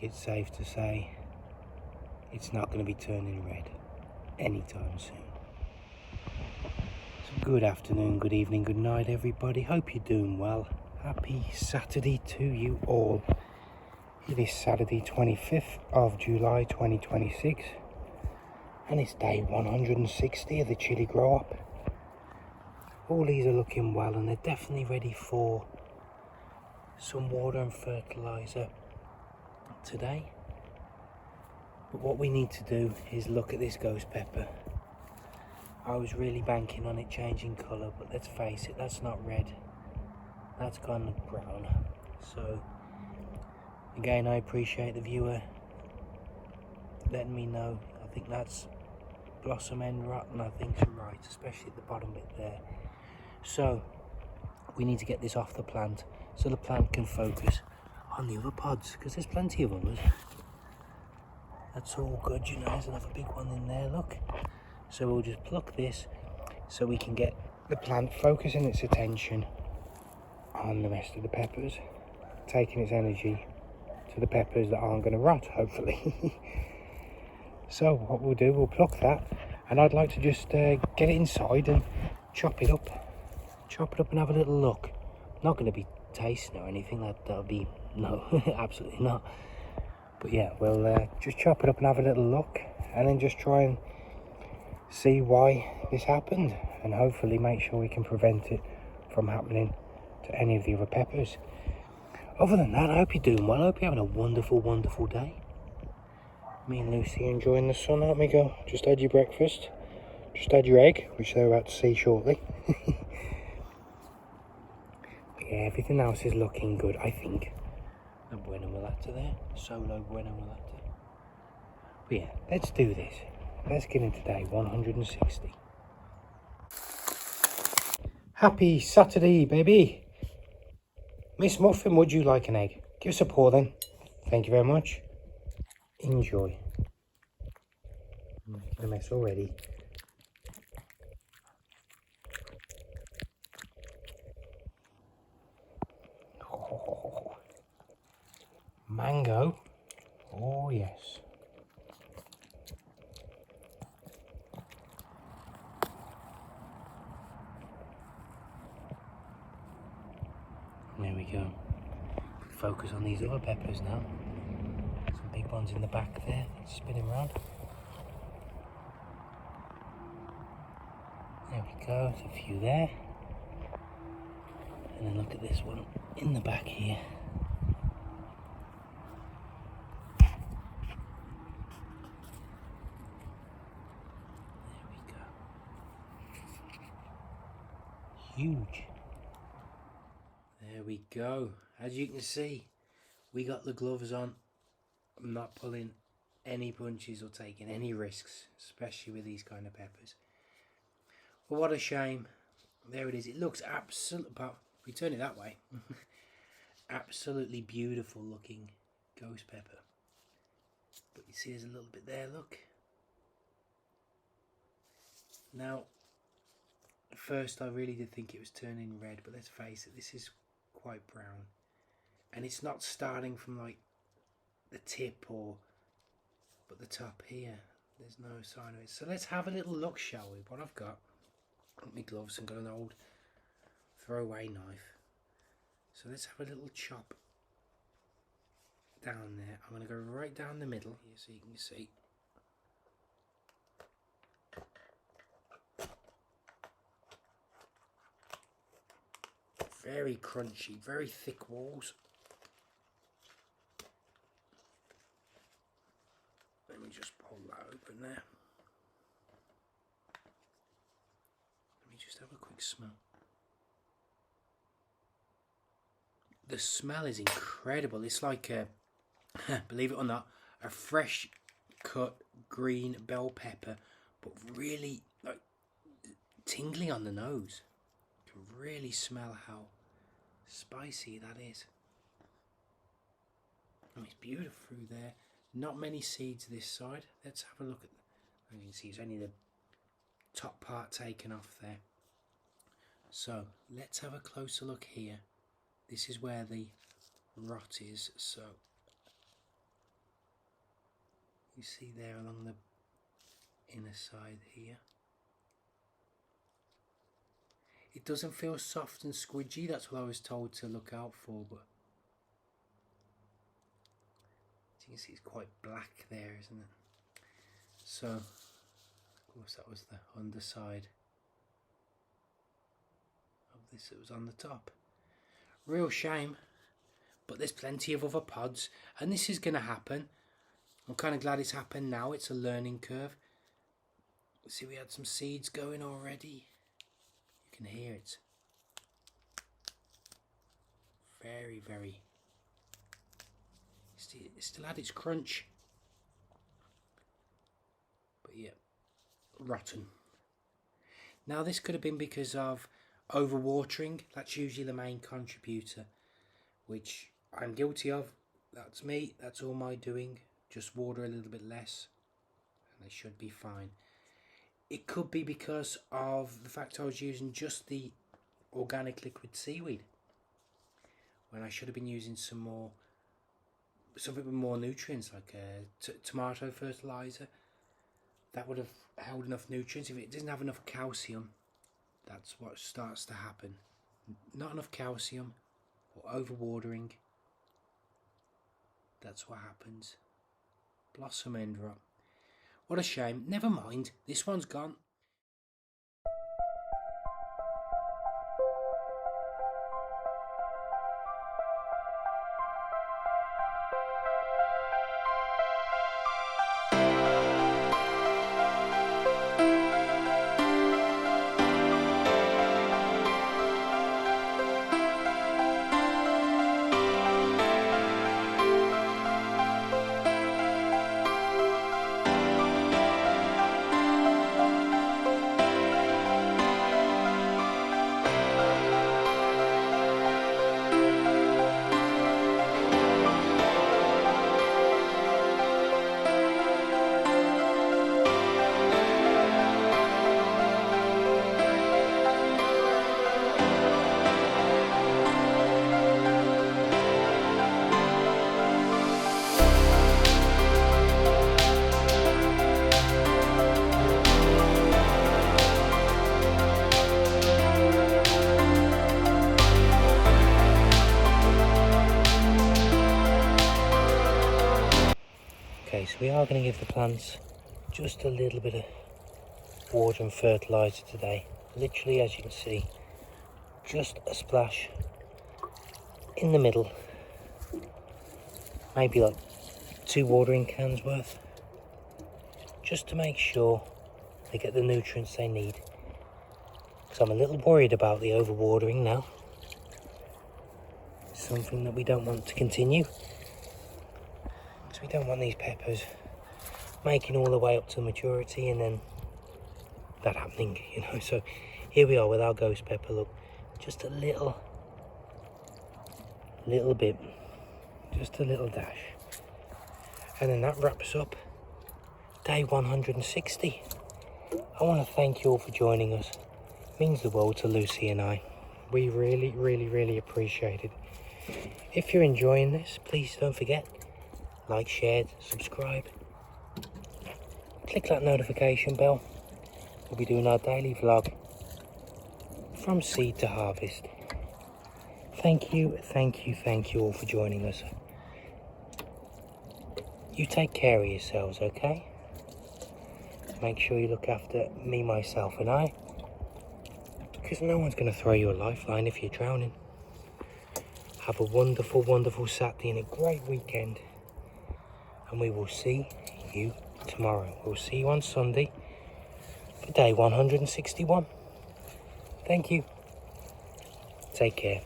It's safe to say it's not going to be turning red anytime soon. So good afternoon, good evening, good night everybody. Hope you're doing well. Happy Saturday to you all. It is Saturday 25th of July 2026 and it's day 160 of the Chilli grow up. All these are looking well and they're definitely ready for some water and fertilizer today. But what we need to do is look at this ghost pepper. I was really banking on it changing colour, but let's face it, that's not red, that's gone brown. So again, I appreciate the viewer letting me know. I think that's blossom end rot, and I think you're right, especially at the bottom bit there. So we need to get this off the plant so the plant can focus on the other pods, because there's plenty of others. That's all good, you know. There's another big one in there, look. So we'll just pluck this so we can get the plant focusing its attention on the rest of the peppers, taking its energy to the peppers that aren't going to rot, hopefully. So what we'll do, we'll pluck that, and I'd like to just get it inside and chop it up and have a little look. Not going to be tasting or anything, that'll be, no, absolutely not. But yeah, we'll just chop it up and have a little look, and then just try and see why this happened, and hopefully make sure we can prevent it from happening to any of the other peppers. Other than that, I hope you're doing well. I hope you're having a wonderful, wonderful day. Me and Lucy are enjoying the sun, aren't we, girl? Just had your breakfast, just had your egg, which they're about to see shortly. But yeah, everything else is looking good, I think. A buena mulata there, solo buena mulata. But yeah, let's do this. Let's get into day 160. Happy Saturday, baby. Miss Muffin, would you like an egg? Give us a pour then. Thank you very much. Enjoy. I'm making a mess already. Oh, mango. Oh yes. There we go. Focus on these other peppers now. Some big ones in the back there, spinning around. There we go, there's a few there. And then look at this one in the back here. There we go. Huge. There we go. As you can see, we got the gloves on. I'm not pulling any punches or taking any risks, especially with these kind of peppers. But what a shame. There it is. It looks absolutely, but if we turn it that way, absolutely beautiful looking ghost pepper. But you see there's a little bit there, look. Now, at first I really did think it was turning red, but let's face it, this is quite brown. And it's not starting from like the tip but the top here. There's no sign of it. So let's have a little look, shall we? What I've got my gloves and got an old throwaway knife. So let's have a little chop down there. I'm going to go right down the middle here so you can see. Very crunchy, very thick walls. Let me just pull that open there. Let me just have a quick smell. The smell is incredible. It's like a, believe it or not, a fresh cut green bell pepper, but really like tingling on the nose. You can really smell how spicy that is. Oh, it's beautiful through there. Not many seeds this side. Let's have a look at. You can see it's only the top part taken off there. So let's have a closer look here. This is where the rot is. So You see there along the inner side here. It doesn't feel soft and squidgy, that's what I was told to look out for, but you can see it's quite black there, isn't it? So, of course that was the underside of this that was on the top. Real shame, but there's plenty of other pods, and this is going to happen. I'm kind of glad it's happened now, it's a learning curve. See, we had some seeds going already. You can hear it. Very, very. It still had its crunch. But yeah, rotten. Now this could have been because of overwatering. That's usually the main contributor, which I'm guilty of. That's me, that's all my doing. Just water a little bit less and they should be fine. It could be because of the fact I was using just the organic liquid seaweed when I should have been using something with more nutrients, like tomato fertilizer. That would have held enough nutrients. If it doesn't have enough calcium, that's what starts to happen. Not enough calcium or overwatering. That's what happens. Blossom end rot. What a shame. Never mind. This one's gone. Okay, so we are going to give the plants just a little bit of water and fertilizer today. Literally, as you can see, just a splash in the middle. Maybe like 2 watering cans worth. Just to make sure they get the nutrients they need. Because I'm a little worried about the overwatering now. Something that we don't want to continue. We don't want these peppers making all the way up to maturity and then that happening, you know. So here we are with our ghost pepper. Look, just a little bit, just a little dash, and then that wraps up day 160. I want to thank you all for joining us. It means the world to Lucy and I. We really appreciate it. If you're enjoying this, please don't forget, like, share, subscribe, click that notification bell. We'll be doing our daily vlog from seed to harvest. Thank you all for joining us. You take care of yourselves, okay? Make sure you look after me, myself and I, because no one's going to throw you a lifeline if you're drowning. Have a wonderful Saturday and a great weekend. And we will see you tomorrow. We'll see you on Sunday for day 161. Thank you. Take care.